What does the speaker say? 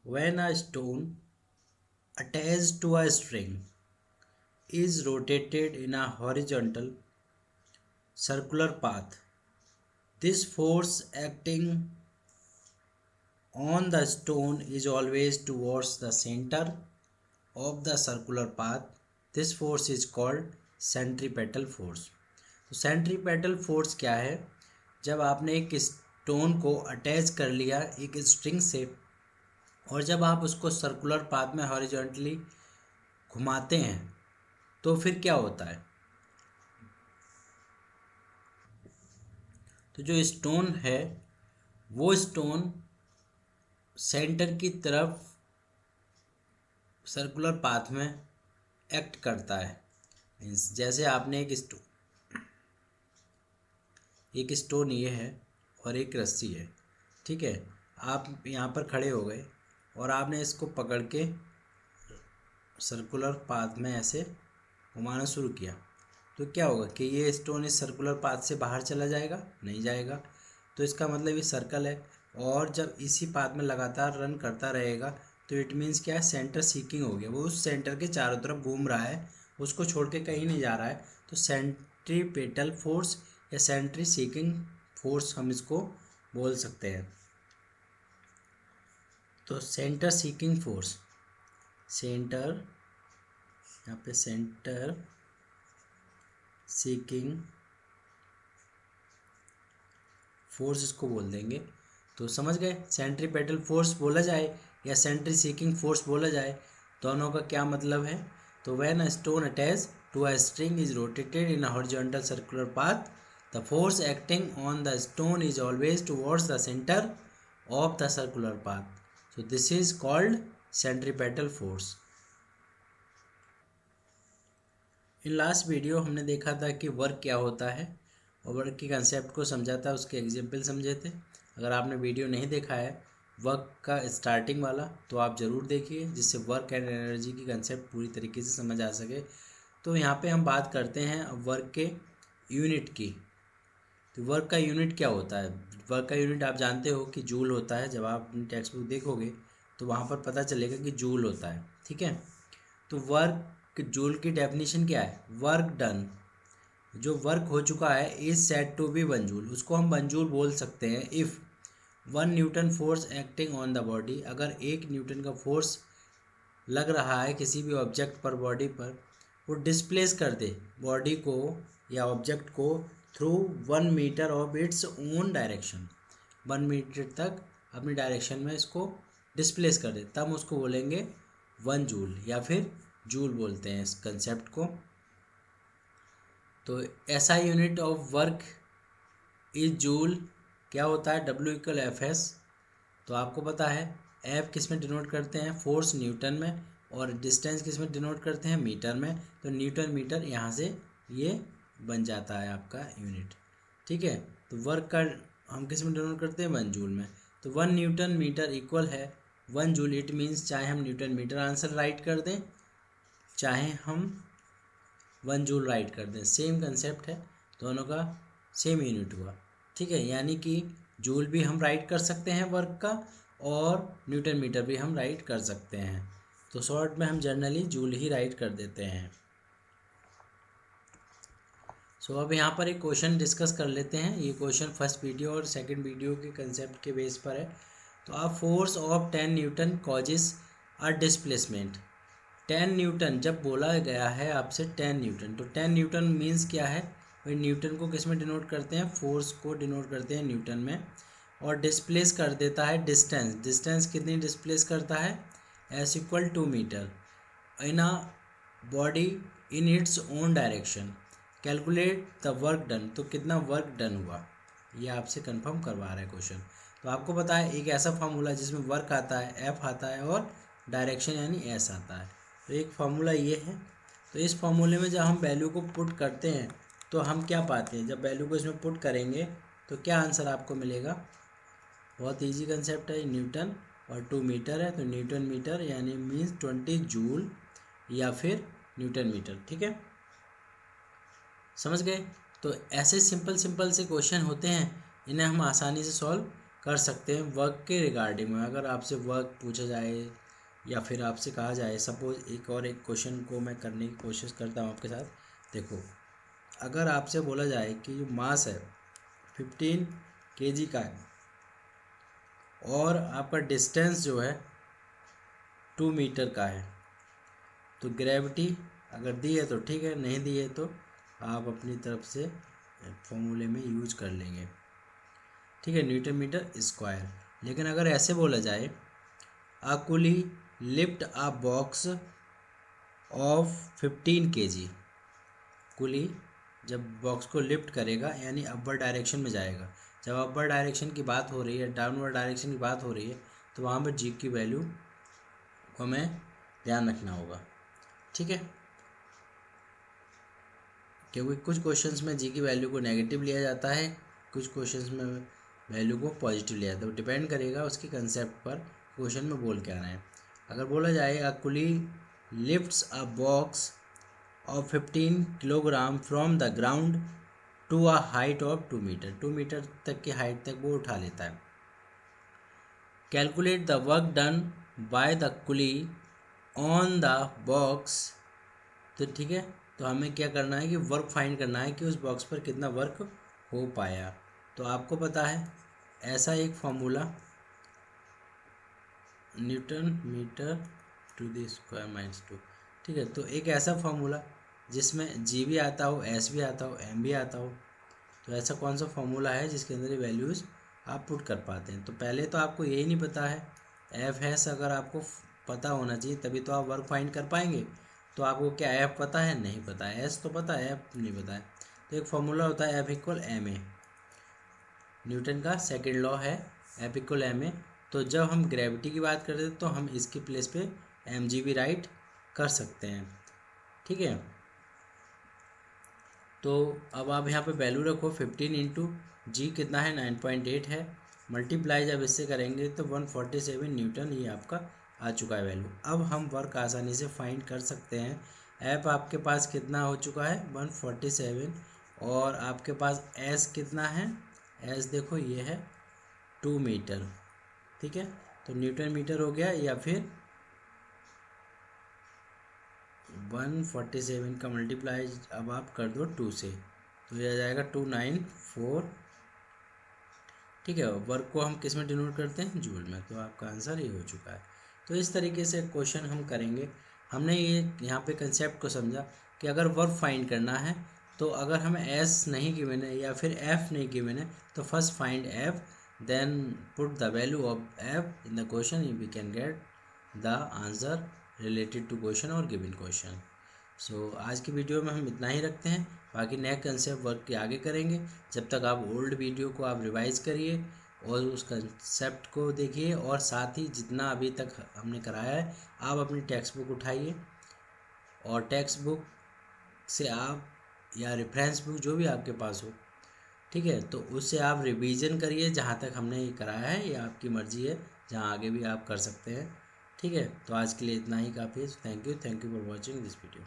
When a stone attached to a string is rotated in a horizontal circular path, this force acting on the stone is always towards the center of the circular path. This force is called centripetal force. तो centripetal force क्या है? जब आपने एक stone को attach कर लिया एक स्ट्रिंग से और जब आप उसको सर्कुलर पाथ में हॉरिजॉन्टली घुमाते हैं तो फिर क्या होता है? तो जो स्टोन है वो स्टोन सेंटर की तरफ सर्कुलर पाथ में एक्ट करता है। मीन्स जैसे आपने एक स्टोन ये है और एक रस्सी है, ठीक है। आप यहाँ पर खड़े हो गए और आपने इसको पकड़ के सर्कुलर पाथ में ऐसे घुमाना शुरू किया, तो क्या होगा कि ये स्टोन इस सर्कुलर पाथ से बाहर चला जाएगा? नहीं जाएगा। तो इसका मतलब ये सर्कल है और जब इसी पाथ में लगातार रन करता रहेगा तो इट मीन्स क्या है? सेंटर सीकिंग हो गया। वो उस सेंटर के चारों तरफ घूम रहा है, उसको छोड़ के कहीं नहीं जा रहा है। तो सेंट्रीपेटल फोर्स या सेंट्री सीकिंग फोर्स हम इसको बोल सकते हैं। तो सेंटर सीकिंग फोर्स, सेंटर, यहाँ पे सेंटर सीकिंग फोर्स इसको बोल देंगे। तो समझ गए? सेंट्रीपेटल फोर्स बोला जाए या सेंट्री सीकिंग फोर्स बोला जाए, दोनों का क्या मतलब है? तो when a stone attach to a string is rotated in a horizontal circular path, the force acting on the stone is always towards the centre of the circular path. So this is called centripetal force. In last video हमने देखा था कि work क्या होता है और work के concept को समझा था, उसके एग्जाम्पल समझे थे। अगर आपने वीडियो नहीं देखा है वर्क का स्टार्टिंग वाला तो आप ज़रूर देखिए, जिससे वर्क एंड एनर्जी की कंसेप्ट पूरी तरीके से समझ आ सके। तो यहाँ पे हम बात करते हैं अब वर्क के यूनिट की। तो वर्क का यूनिट क्या होता है? वर्क का यूनिट आप जानते हो कि जूल होता है। जब आप अपनी टेक्स्ट बुक देखोगे तो वहाँ पर पता चलेगा कि जूल होता है, ठीक है। तो वर्क जूल की डेफिनेशन क्या है? वर्क डन, जो वर्क हो चुका है, is said to be 1 joule. उसको हम 1 जूल बोल सकते हैं if 1 newton force acting on the body, अगर 1 न्यूटन का फोर्स लग रहा है किसी भी ऑब्जेक्ट पर, बॉडी पर, वो डिस्प्लेस कर दे बॉडी को या ऑब्जेक्ट को through 1 metre of its own direction, 1 metre तक अपनी डायरेक्शन में इसको डिस्प्लेस कर दे, तब उसको बोलेंगे 1 जूल या फिर जूल बोलते हैं इस कंसेप्ट को। तो ऐसा unit of work is joule. क्या होता है? W=Fs। तो आपको पता है एफ किस में डिनोट करते हैं? फोर्स न्यूटन में, और डिस्टेंस किस में डिनोट करते हैं? मीटर में। तो न्यूटन मीटर यहाँ से ये बन जाता है आपका यूनिट, ठीक है। तो वर्क का हम किस में डिनोट करते हैं? 1 जूल में। तो 1 न्यूटन मीटर इक्वल है 1 जूल। इट मीन्स चाहे हम न्यूटन मीटर आंसर राइट कर दें चाहे हम 1 जूल राइट कर दें, सेम कंसेप्ट है, दोनों का सेम यूनिट हुआ, ठीक है। यानी कि जूल भी हम राइट कर सकते हैं वर्क का और न्यूटन मीटर भी हम राइट कर सकते हैं। तो शॉर्ट में हम जनरली जूल ही राइट कर देते हैं। सो अब यहाँ पर एक क्वेश्चन डिस्कस कर लेते हैं। ये क्वेश्चन फर्स्ट वीडियो और सेकंड वीडियो के कंसेप्ट के बेस पर है। तो आप force of 10 Newton causes a displacement. 10 Newton जब बोला गया है आपसे 10 न्यूटन, तो 10 न्यूटन मीन्स क्या है भाई? न्यूटन को किस में डिनोट करते हैं? फोर्स को डिनोट करते हैं न्यूटन में। और डिस्प्लेस कर देता है डिस्टेंस। डिस्टेंस कितनी डिस्प्लेस करता है? S=2 metre in a body in its own direction. Calculate the work done, तो कितना वर्क डन हुआ ये आपसे कंफर्म करवा रहा है क्वेश्चन। तो आपको पता है एक ऐसा फार्मूला जिसमें वर्क आता है F आता है और डायरेक्शन यानी S आता है। तो एक फार्मूला ये है। तो इस फार्मूले में जब हम वैल्यू को पुट करते हैं तो हम क्या पाते हैं? जब वैल्यू को इसमें पुट करेंगे तो क्या आंसर आपको मिलेगा? बहुत इजी कंसेप्ट है, न्यूटन और 2 मीटर है, तो न्यूटन मीटर यानी मीन्स 20 जूल या फिर न्यूटन मीटर, ठीक है। समझ गए? तो ऐसे सिंपल सिंपल से क्वेश्चन होते हैं, इन्हें हम आसानी से सॉल्व कर सकते हैं वर्क के रिगार्डिंग में। अगर आपसे वर्क पूछा जाए या फिर आपसे कहा जाए, सपोज एक क्वेश्चन को मैं करने की कोशिश करता हूँ आपके साथ। देखो, अगर आपसे बोला जाए कि जो मास है 15 kg का है और आपका डिस्टेंस जो है 2 मीटर का है, तो ग्रेविटी अगर दी है तो ठीक है, नहीं दी है तो आप अपनी तरफ से फॉर्मूले में यूज कर लेंगे, ठीक है, न्यूटन मीटर स्क्वायर। लेकिन अगर ऐसे बोला जाए a coolie lift a box of 15 kg, कुली जब बॉक्स को लिफ्ट करेगा यानी अपर डायरेक्शन में जाएगा। जब अपर डायरेक्शन की बात हो रही है, डाउनवर्ड डायरेक्शन की बात हो रही है, तो वहाँ पर जी की वैल्यू को हमें ध्यान रखना होगा, ठीक है, क्योंकि कुछ क्वेश्चंस में जी की वैल्यू को नेगेटिव लिया जाता है, कुछ क्वेश्चंस में वैल्यू को पॉजिटिव लिया जाता है। वो डिपेंड करेगा उसके कंसेप्ट पर, क्वेश्चन में बोल क्या रहे हैं। अगर बोला जाए a coolie lifts a box of 15 kilogram from the ground to a height of 2 metre, 2 metre तक की हाइट तक वो उठा लेता है। Calculate the work done by the coolie on the box, तो ठीक है, तो हमें क्या करना है कि वर्क फाइंड करना है कि उस बॉक्स पर कितना वर्क हो पाया। तो आपको पता है ऐसा एक formula, newton metre to the square minus 2, ठीक है, तो एक ऐसा फॉर्मूला जिसमें जी भी आता हो, एस भी आता हो, एम भी आता हो, तो ऐसा कौन सा फॉर्मूला है जिसके अंदर ये वैल्यूज़ आप पुट कर पाते हैं। तो पहले तो आपको यही नहीं पता है, एफ एस अगर आपको पता होना चाहिए तभी तो आप वर्क फाइंड कर पाएंगे। तो आपको क्या एफ पता है? नहीं पता है। एस तो पता है, एफ नहीं पता है। तो एक फॉर्मूला होता है F equal M A, newton का सेकेंड लॉ है एफ इक्वल एम ए। तो जब हम ग्रेविटी की बात करते हैं तो हम इसके प्लेस पे एम जी भी राइट कर सकते हैं, ठीक है। तो अब आप यहाँ पे वैल्यू रखो 15 इंटू जी कितना है 9.8 है, मल्टीप्लाई जब इससे करेंगे तो 147 न्यूटन ये आपका आ चुका है वैल्यू। अब हम वर्क आसानी से फाइंड कर सकते हैं। एफ आपके पास कितना हो चुका है 147, और आपके पास एस कितना है, एस देखो ये है 2 मीटर, ठीक है, तो न्यूटन मीटर हो गया, या फिर 147 का मल्टीप्लाई अब आप कर दो 2 से, तो ये आ जाएगा 294, ठीक है। वर्क को हम किस में डिनोट करते हैं? जूल में। तो आपका आंसर ये हो चुका है। तो इस तरीके से क्वेश्चन हम करेंगे। हमने ये यहाँ पे कंसेप्ट को समझा कि अगर वर्क फाइंड करना है तो अगर हमें एस नहीं गिवन है या फिर एफ नहीं गिवन है तो first find F, then put the value of F in the question, we can get the answer related to question और गिवन क्वेश्चन। सो आज की वीडियो में हम इतना ही रखते हैं, बाकी नए कंसेप्ट वर्क के आगे करेंगे। जब तक आप ओल्ड वीडियो को आप रिवाइज करिए और उस कंसेप्ट को देखिए, और साथ ही जितना अभी तक हमने कराया है आप अपनी टेक्स्ट बुक उठाइए और टेक्स्ट बुक से आप या रेफरेंस बुक जो भी आपके पास हो, ठीक है, तो उससे आप रिवीजन करिए। जहाँ तक हमने ये कराया है ये आपकी मर्ज़ी है, जहाँ आगे भी आप कर सकते हैं, ठीक है। तो आज के लिए इतना ही काफ़ी है। Thank you for watching this video.